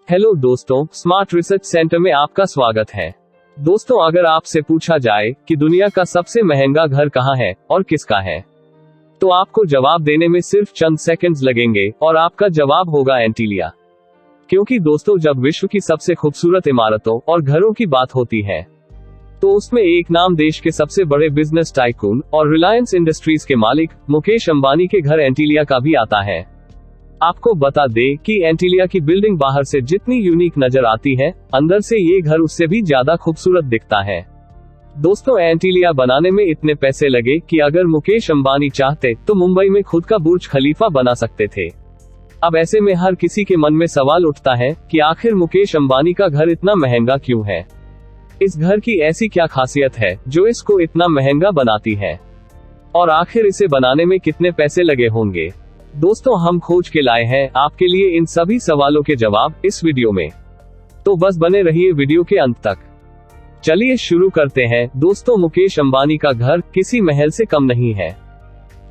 Hello दोस्तों, smart research centre में आपका स्वागत है। दोस्तों, अगर आपसे पूछा जाए कि दुनिया का सबसे महंगा घर कहाँ है और किसका है, तो आपको जवाब देने में सिर्फ चंद सेकंड्स लगेंगे और आपका जवाब होगा एंटीलिया। क्योंकि दोस्तों, जब विश्व की सबसे खूबसूरत इमारतों और घरों की बात होती है, तो उसमें एक नाम देश के सबसे बड़े बिजनेस टाइकून और रिलायंस इंडस्ट्रीज के मालिक मुकेश अंबानी के घर एंटीलिया का भी आता है। आपको बता दे कि एंटीलिया की बिल्डिंग बाहर से जितनी यूनिक नजर आती है, अंदर से ये घर उससे भी ज्यादा खूबसूरत दिखता है। दोस्तों, एंटीलिया बनाने में इतने पैसे लगे कि अगर मुकेश अंबानी चाहते तो मुंबई में खुद का बुर्ज खलीफा बना सकते थे। अब ऐसे में हर किसी के मन में सवाल उठता है कि आखिर मुकेश अंबानी का घर इतना महंगा क्यों है? इस घर की ऐसी क्या खासियत है जो इसको इतना महंगा बनाती है, और आखिर इसे बनाने में कितने पैसे लगे होंगे? दोस्तों, हम खोज के लाए हैं आपके लिए इन सभी सवालों के जवाब इस वीडियो में, तो बस बने रहिए वीडियो के अंत तक। चलिए शुरू करते हैं। दोस्तों, मुकेश अंबानी का घर किसी महल से कम नहीं है।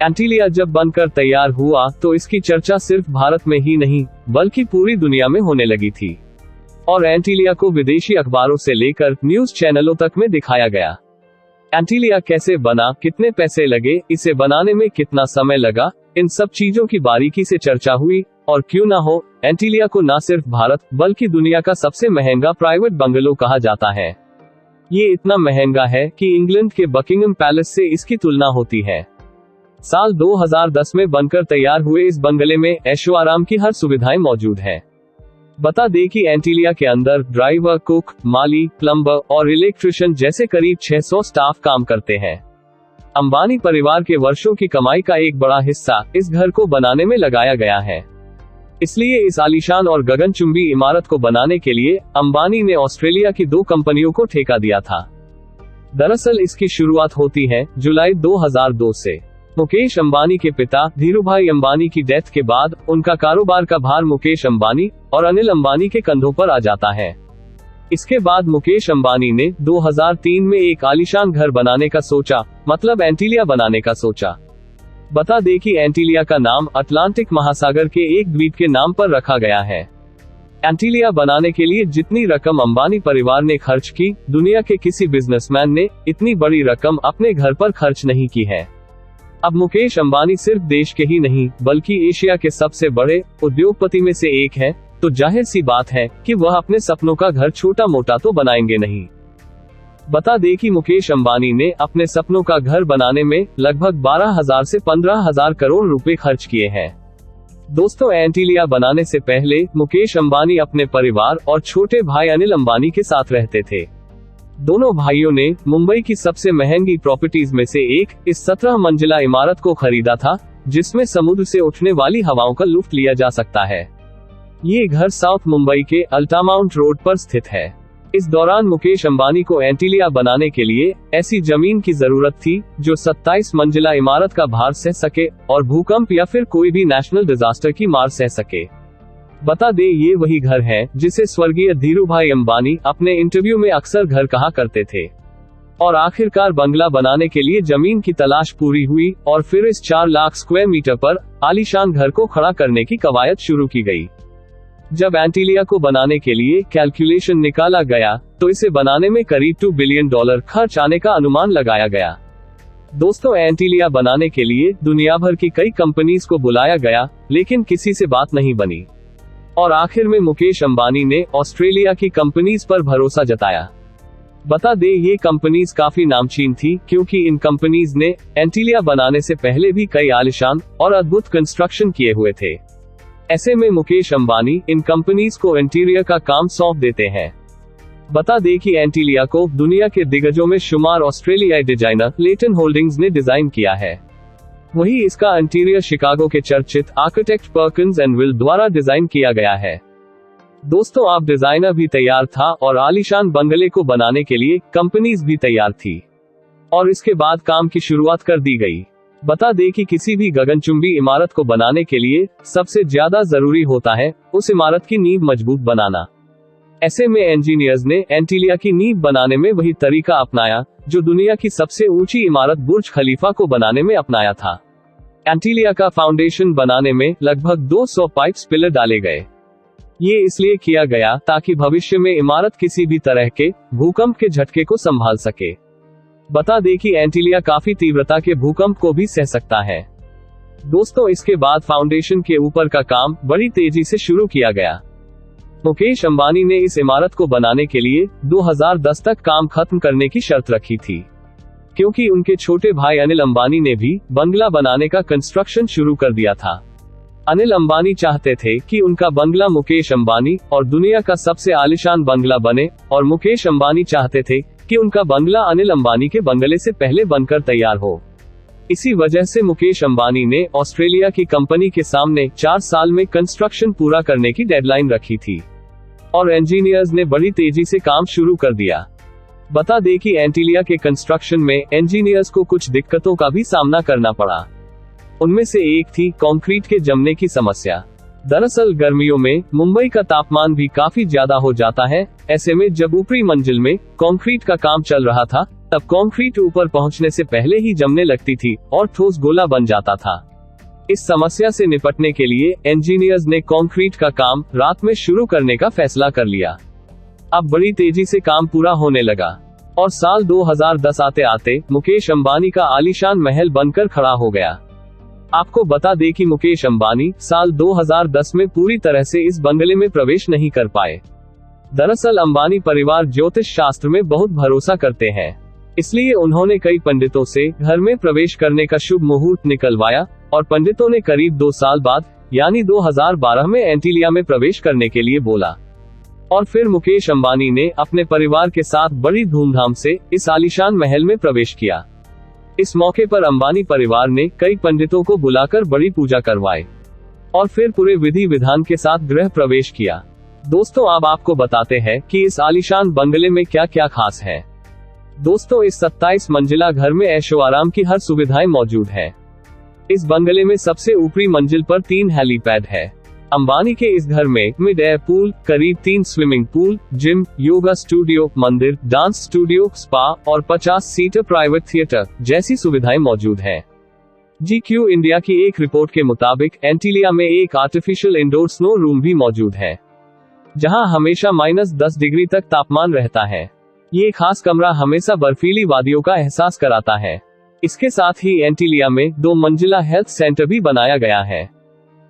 एंटीलिया जब बनकर तैयार हुआ तो इसकी चर्चा सिर्फ भारत में ही नहीं बल्कि पूरी दुनिया में होने लगी थी, और एंटीलिया को विदेशी अखबारों से लेकर न्यूज चैनलों तक में दिखाया गया। एंटीलिया कैसे बना, कितने पैसे लगे, इसे बनाने में कितना समय लगा, इन सब चीजों की बारीकी से चर्चा हुई। और क्यों ना हो, एंटीलिया को न सिर्फ भारत बल्कि दुनिया का सबसे महंगा प्राइवेट बंगलो कहा जाता है। ये इतना महंगा है कि इंग्लैंड के बकिंगम पैलेस से इसकी तुलना होती है। साल 2010 में बनकर तैयार हुए इस बंगले में ऐशो आराम की हर सुविधाएं मौजूद है। बता दें कि एंटीलिया के अंदर ड्राइवर, कुक, माली, प्लम्बर और इलेक्ट्रिशियन जैसे करीब 600 स्टाफ काम करते हैं। अंबानी परिवार के वर्षों की कमाई का एक बड़ा हिस्सा इस घर को बनाने में लगाया गया है। इसलिए इस आलीशान और गगनचुंबी इमारत को बनाने के लिए अंबानी ने ऑस्ट्रेलिया की 2 कंपनियों को ठेका दिया था। दरअसल इसकी शुरुआत होती है जुलाई 2002 से। मुकेश अंबानी के पिता धीरूभाई अंबानी की डेथ के बाद उनका कारोबार का भार मुकेश अंबानी और अनिल अंबानी के कंधों पर आ जाता है। इसके बाद मुकेश अंबानी ने 2003 में एक आलीशान घर बनाने का सोचा, मतलब एंटीलिया बनाने का सोचा। बता दें कि एंटीलिया का नाम अटलांटिक महासागर के एक द्वीप के नाम पर रखा गया है। एंटीलिया बनाने के लिए जितनी रकम अंबानी परिवार ने खर्च की, दुनिया के किसी बिजनेसमैन ने इतनी बड़ी रकम अपने घर पर खर्च नहीं की है। अब मुकेश अंबानी सिर्फ देश के ही नहीं बल्कि एशिया के सबसे बड़े उद्योगपति में से एक है, तो जाहिर सी बात है कि वह अपने सपनों का घर छोटा मोटा तो बनाएंगे नहीं। बता दें कि मुकेश अंबानी ने अपने सपनों का घर बनाने में लगभग 12,000 से 15,000 करोड़ रुपए खर्च किए हैं। दोस्तों, एंटीलिया बनाने से पहले मुकेश अंबानी अपने परिवार और छोटे भाई अनिल अंबानी के साथ रहते थे। दोनों भाइयों ने मुंबई की सबसे महंगी प्रॉपर्टीज में से एक इस 17 मंजिला इमारत को खरीदा था, जिसमें समुद्र से उठने वाली हवाओं का लुत्फ लिया जा सकता है। ये घर साउथ मुंबई के अल्टामाउंट रोड पर स्थित है। इस दौरान मुकेश अंबानी को एंटीलिया बनाने के लिए ऐसी जमीन की जरूरत थी जो 27 मंजिला इमारत का भार सह सके और भूकंप या फिर कोई भी नेशनल डिजास्टर की मार सह सके। बता दे, ये वही घर है जिसे स्वर्गीय धीरूभाई अंबानी अपने इंटरव्यू में अक्सर घर कहा करते थे। और आखिरकार बंगला बनाने के लिए जमीन की तलाश पूरी हुई और फिर इस 4 लाख स्क्वायर मीटर पर आलीशान घर को खड़ा करने की कवायद शुरू की गई। जब एंटीलिया को बनाने के लिए कैलकुलेशन निकाला गया तो इसे बनाने में करीब $2 बिलियन खर्च आने का अनुमान लगाया गया। दोस्तों, एंटीलिया बनाने के लिए दुनिया भर की कई कंपनीज को बुलाया गया, लेकिन किसी से बात नहीं बनी, और आखिर में मुकेश अंबानी ने ऑस्ट्रेलिया की कंपनीज पर भरोसा जताया। बता दे, ये कंपनीज काफी नामचीन थी क्योंकि इन कंपनीज ने एंटीलिया बनाने से पहले भी कई आलीशान और अद्भुत कंस्ट्रक्शन किए हुए थे। ऐसे में मुकेश अंबानी इन कंपनीज को इंटीरियर का काम सौंप देते हैं। बता दे कि एंटीलिया को दुनिया के दिग्गजों में शुमार ऑस्ट्रेलियाई डिजाइनर लेटन होल्डिंग्स ने डिजाइन किया है। वही इसका इंटीरियर शिकागो के चर्चित आर्किटेक्ट पर्किंस एंड विल द्वारा डिजाइन किया गया है। दोस्तों, अब डिजाइनर भी तैयार था और आलीशान बंगले को बनाने के लिए कंपनीज भी तैयार थी, और इसके बाद काम की शुरुआत कर दी गई। बता दें कि किसी भी गगनचुंबी इमारत को बनाने के लिए सबसे ज्यादा जरूरी होता है उस इमारत की नींव मजबूत बनाना। ऐसे में इंजीनियर्स ने एंटीलिया की नींव बनाने में वही तरीका अपनाया जो दुनिया की सबसे ऊंची इमारत बुर्ज खलीफा को बनाने में अपनाया था। एंटीलिया का फाउंडेशन बनाने में लगभग 200 पाइप्स पिलर डाले गए। ये इसलिए किया गया ताकि भविष्य में इमारत किसी भी तरह के भूकंप के झटके को संभाल सके। बता दें कि एंटीलिया काफी तीव्रता के भूकंप को भी सह सकता है। दोस्तों, इसके बाद फाउंडेशन के ऊपर का काम बड़ी तेजी से शुरू किया गया। मुकेश अंबानी ने इस इमारत को बनाने के लिए 2010 तक काम खत्म करने की शर्त रखी थी, क्योंकि उनके छोटे भाई अनिल अंबानी ने भी बंगला बनाने का कंस्ट्रक्शन शुरू कर दिया था। अनिल अंबानी चाहते थे कि उनका बंगला मुकेश अंबानी और दुनिया का सबसे आलीशान बंगला बने, और मुकेश अंबानी चाहते थे कि उनका बंगला अनिल अंबानी के बंगले से पहले बनकर तैयार हो। इसी वजह से मुकेश अंबानी ने ऑस्ट्रेलिया की कंपनी के सामने 4 साल में कंस्ट्रक्शन पूरा करने की डेडलाइन रखी थी, और इंजीनियर्स ने बड़ी तेजी से काम शुरू कर दिया। बता दें कि एंटीलिया के कंस्ट्रक्शन में इंजीनियर्स को कुछ दिक्कतों का भी सामना करना पड़ा। उनमें से एक थी कंक्रीट के जमने की समस्या। दरअसल गर्मियों में मुंबई का तापमान भी काफी ज्यादा हो जाता है। ऐसे में जब ऊपरी मंजिल में कंक्रीट का काम चल रहा था, तब कंक्रीट ऊपर पहुंचने से पहले ही जमने लगती थी और ठोस गोला बन जाता था। इस समस्या से निपटने के लिए इंजीनियर्स ने कंक्रीट का काम रात में शुरू करने का फैसला कर लिया। अब बड़ी तेजी से काम पूरा होने लगा, और साल 2010 आते आते मुकेश अंबानी का आलीशान महल बनकर खड़ा हो गया। आपको बता दें कि मुकेश अंबानी साल 2010 में पूरी तरह से इस बंगले में प्रवेश नहीं कर पाए। दरअसल अंबानी परिवार ज्योतिष शास्त्र में बहुत भरोसा करते हैं, इसलिए उन्होंने कई पंडितों से घर में प्रवेश करने का शुभ मुहूर्त निकलवाया, और पंडितों ने करीब 2 साल बाद यानी 2012 में एंटीलिया में प्रवेश करने के लिए बोला। और फिर मुकेश अंबानी ने अपने परिवार के साथ बड़ी धूमधाम से इस आलीशान महल में प्रवेश किया। इस मौके पर अंबानी परिवार ने कई पंडितों को बुलाकर बड़ी पूजा करवाई, और फिर पूरे विधि विधान के साथ गृह प्रवेश किया। दोस्तों, अब आपको बताते हैं कि इस आलीशान बंगले में क्या क्या खास है। दोस्तों, इस 27 मंजिला घर में ऐशो आराम की हर सुविधाएं मौजूद है। इस बंगले में सबसे ऊपरी मंजिल पर 3 हेलीपैड है। अंबानी के इस घर में मिड एयर पूल, करीब 3 swimming pool, gym, yoga studio, मंदिर, डांस स्टूडियो, स्पा और 50 सीटर प्राइवेट थिएटर जैसी सुविधाएं मौजूद हैं। GQ इंडिया की एक रिपोर्ट के मुताबिक एंटीलिया में एक आर्टिफिशियल इंडोर स्नो रूम भी मौजूद है, जहां हमेशा -10 डिग्री तक तापमान रहता है। ये खास कमरा हमेशा बर्फीली वादियों का एहसास कराता है। इसके साथ ही एंटीलिया में 2 मंजिला हेल्थ सेंटर भी बनाया गया है।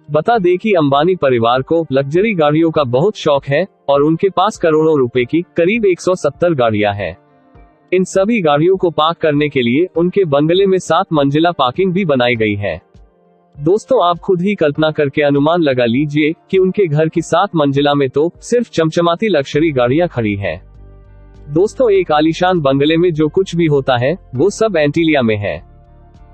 बता दें कि अंबानी परिवार को लग्जरी गाड़ियों का बहुत शौक है, और उनके पास करोड़ों रुपए की करीब 170 गाड़ियां हैं। इन सभी गाड़ियों को पार्क करने के लिए उनके बंगले में 7 मंजिला पार्किंग भी बनाई गई है। दोस्तों, आप खुद ही कल्पना करके अनुमान लगा लीजिए कि उनके घर की 7 मंजिला में तो सिर्फ चमचमाती लग्जरी गाड़ियां खड़ी हैं। दोस्तों, एक आलीशान बंगले में जो कुछ भी होता है वो सब एंटीलिया में है।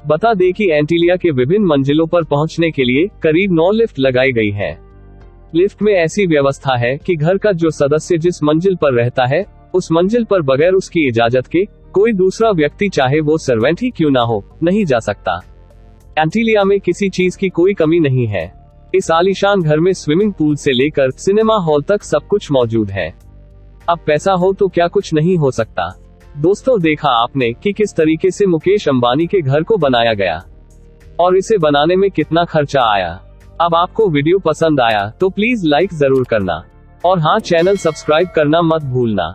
बता दें कि एंटीलिया के विभिन्न मंजिलों पर पहुंचने के लिए करीब 9 लिफ्ट लगाई गई है। लिफ्ट में ऐसी व्यवस्था है कि घर का जो सदस्य जिस मंजिल पर रहता है, उस मंजिल पर बगैर उसकी इजाजत के कोई दूसरा व्यक्ति, चाहे वो सर्वेंट ही क्यों ना हो, नहीं जा सकता। एंटीलिया में किसी चीज की कोई कमी नहीं है। इस आलीशान घर में स्विमिंग पूल से लेकर सिनेमा हॉल तक सब कुछ मौजूद है। अब पैसा हो तो क्या कुछ नहीं हो सकता। दोस्तों, देखा आपने कि किस तरीके से मुकेश अंबानी के घर को बनाया गया, और इसे बनाने में कितना खर्चा आया। अब आपको वीडियो पसंद आया तो प्लीज लाइक जरूर करना, और हाँ, चैनल सब्सक्राइब करना मत भूलना।